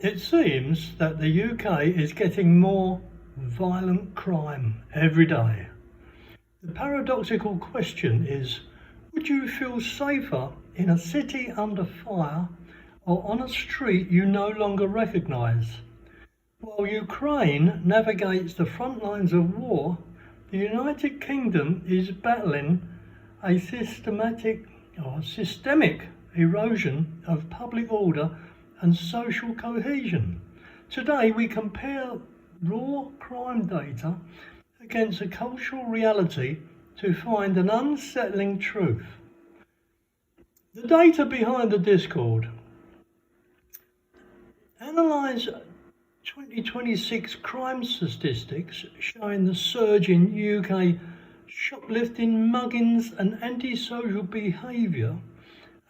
It seems that the UK is getting more violent crime every day. The paradoxical question is, would you feel safer in a city under fire or on a street you no longer recognise? While Ukraine navigates the front lines of war, the United Kingdom is battling a systemic erosion of public order and social cohesion. Today we compare raw crime data against a cultural reality to find an unsettling truth. The data behind the discord. Analyse 2026 crime statistics showing the surge in UK shoplifting, muggings and antisocial behaviour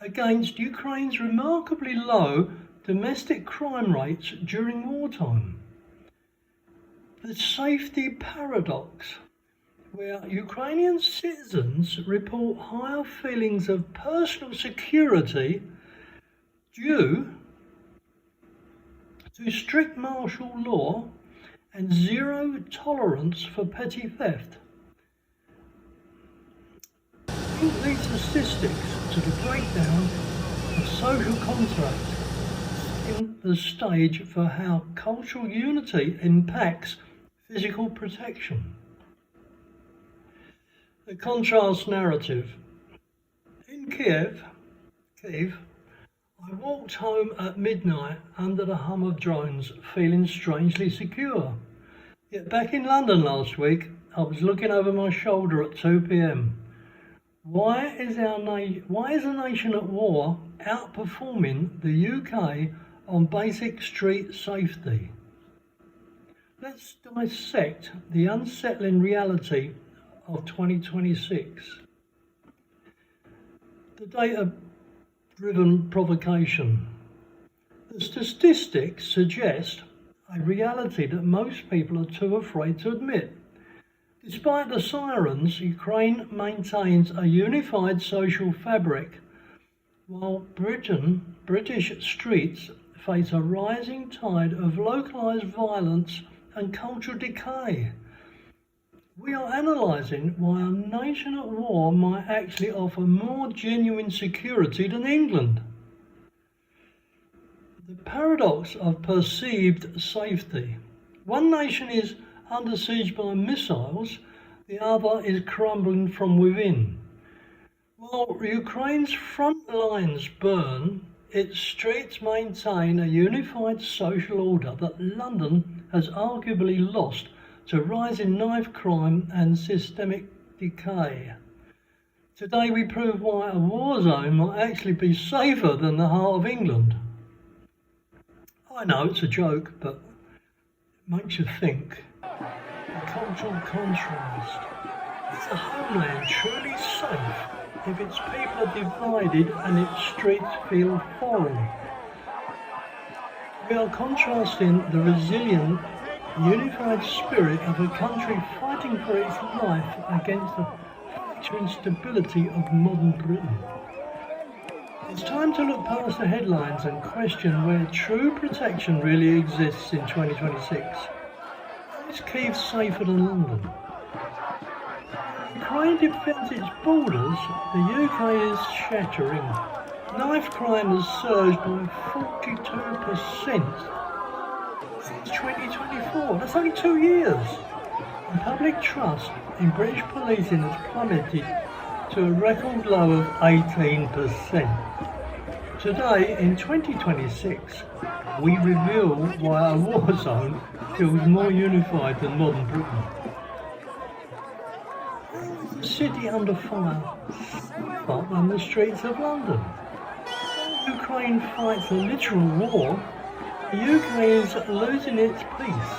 against Ukraine's remarkably low domestic crime rates during wartime. The safety paradox, where Ukrainian citizens report higher feelings of personal security due to strict martial law and zero tolerance for petty theft. Link these statistics to the breakdown of social contract, setting the stage for how cultural unity impacts physical protection. The contrast narrative. In Kiev, I walked home at midnight under the hum of drones, feeling strangely secure. Yet back in London last week, I was looking over my shoulder at 2 p.m. Why is a nation at war outperforming the UK on basic street safety? Let's dissect the unsettling reality of 2026. The data-driven provocation. The statistics suggest a reality that most people are too afraid to admit. Despite the sirens, Ukraine maintains a unified social fabric, while British streets face a rising tide of localised violence and cultural decay. We are analysing why a nation at war might actually offer more genuine security than England. The paradox of perceived safety. One nation is under siege by missiles, the other is crumbling from within. While Ukraine's front lines burn, its streets maintain a unified social order that London has arguably lost to rising knife crime and systemic decay. Today we prove why a war zone might actually be safer than the heart of England. I know it's a joke, but it makes you think. The cultural contrast. Is a homeland truly safe if its people are divided and its streets feel foreign? We are contrasting the resilient, unified spirit of a country fighting for its life against the fluctuating instability of modern Britain. It's time to look past the headlines and question where true protection really exists in 2026. Is Kyiv safer than London? Ukraine defends its borders, the UK is shattering. Knife crime has surged by 42% since 2024. That's only 2 years. And public trust in British policing has plummeted to a record low of 18%. Today, in 2026, we reveal why a war zone feels more unified than modern Britain. The city under fire safer than the streets of London. Ukraine fights a literal war, the UK is losing its peace.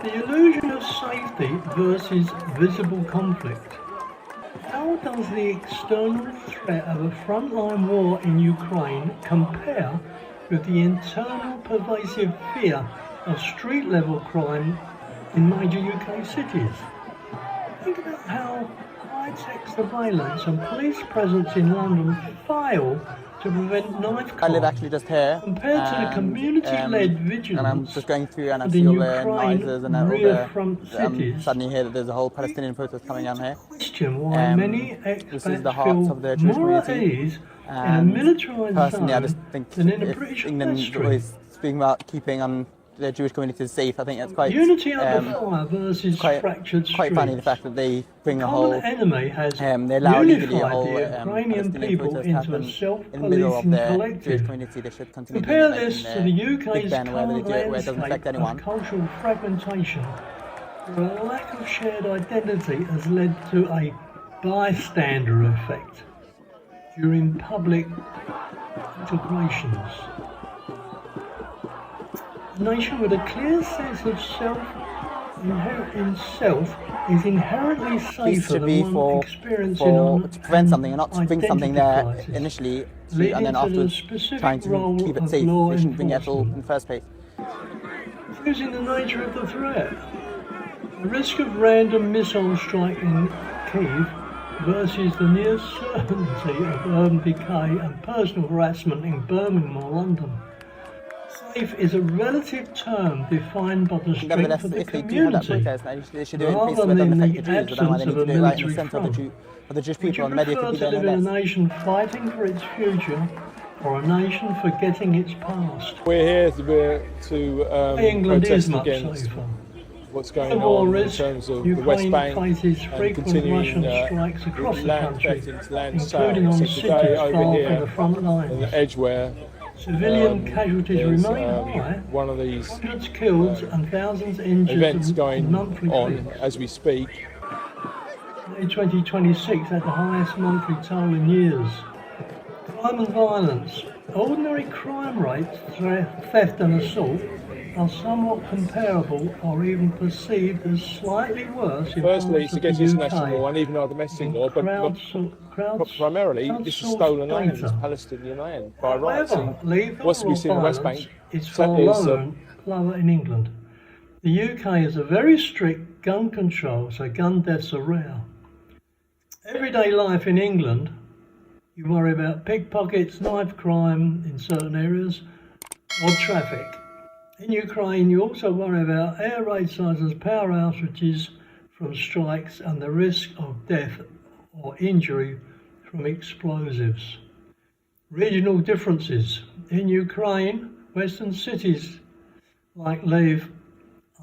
The illusion of safety versus visible conflict. How does the external threat of a frontline war in Ukraine compare with the internal pervasive fear of street-level crime in major UK cities? Think about how high-tech surveillance and police presence in London fail to to prevent knife I live crime. actually just here. Compared to the community-led vigilance, and I'm just going through and I in see all the Ukraine noises and all rear front cities, suddenly hear that there's a whole Palestinian protest coming down here. Question why many This is the expats heart feel of the Jewish more at community. ease in a And militarised personally, I zone just think than in a if British England vestry. always speaking about keeping the Jewish communities safe, I think that's quite Unity under fire versus fractured quite funny, the streets. fact that they bring The a whole common enemy has they allow legally a unified whole the Ukrainian Palestinian people protest into a happen in the middle of self-policing their Jewish collective. community. They should continue Compare doing it this like to in the their UK's Big Ben where they current do it where it doesn't affect landscape anyone. of cultural fragmentation, where a lack of shared identity has led to a bystander effect during public integrations. A nation with a clear sense of self is inherently Peace safer should than be one experiencing to prevent something and not to bring something there crisis, initially and leading then to the afterwards specific trying to role keep it of safe. law They shouldn't bring it at all in enforcement. the first place. Using the nature of the threat, the risk of random missile strike in Kyiv versus the near certainty of urban decay and personal harassment in Birmingham or London. Safe is a relative term defined by the strength Nevertheless, of the if they do have that community, protest, they should do it in places rather where it than doesn't the affect the Jews. I don't know why they absence need of to a do it right in military the centre front. of the Jewish Would people, you and the media prefer could be to doing live their in a best. nation fighting for its future, or a nation forgetting its past? We're here to England is protest much against safer. what's going The war on in risk, terms of the West Ukraine Bank faces and frequent continuing Russian strikes across the land country, theft into land including on sales. cities So today over far from here the front in lines. Edgware, Civilian casualties there's remain high, one of these hundreds killed and thousands injured events on going monthly on peaks. as we speak. May 2026 had the highest monthly toll in years. Crime and violence. Ordinary crime rates, theft and assault, are somewhat comparable or even perceived as slightly worse in Firstly, parts it's of against the international law UK. and even our domestic law, but primarily this is crowdsourced stolen land, it's data. Palestinian land by rights. However, And lethal what's we or see in the West violence Bank is far is lower in England. The UK has a very strict gun control, so gun deaths are rare. Everyday life in England, you worry about pickpockets, knife crime in certain areas, or traffic. In Ukraine, you also worry about air raid sizes, power outages from strikes, and the risk of death or injury from explosives. Regional differences. In Ukraine, western cities like Lviv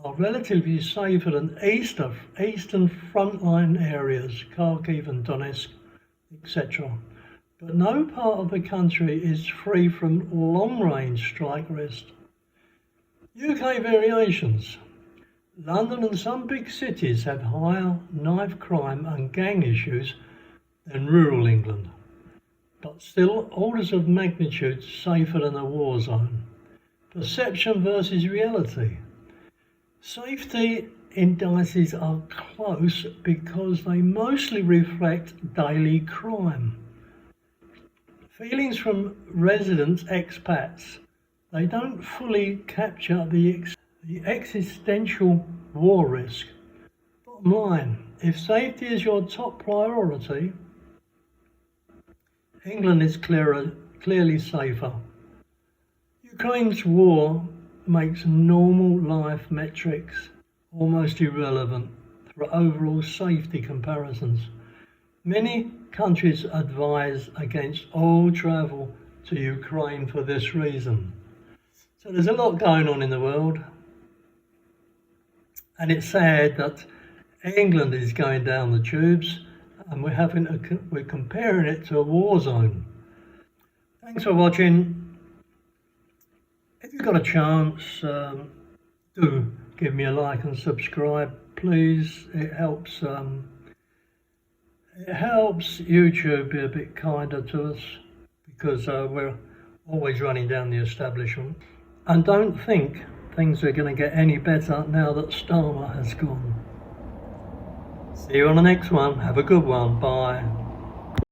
are relatively safer than eastern frontline areas, Kharkiv and Donetsk, etc. But no part of the country is free from long-range strike risk. UK variations. London and some big cities have higher knife crime and gang issues than rural England, but still orders of magnitude safer than a war zone. Perception versus reality. Safety indices are close because they mostly reflect daily crime. Feelings from residents, expats, they don't fully capture the existential war risk. Bottom line, if safety is your top priority, England is clearly safer. Ukraine's war makes normal life metrics almost irrelevant for overall safety comparisons. Many countries advise against all travel to Ukraine for this reason. So there's a lot going on in the world, and it's sad that England is going down the tubes and we're comparing it to a war zone. Thanks for watching. If you've got a chance, do give me a like and subscribe, please. It helps YouTube be a bit kinder to us, because we're always running down the establishment. And don't think things are going to get any better now that Starmer has gone. See you on the next one. Have a good one. Bye.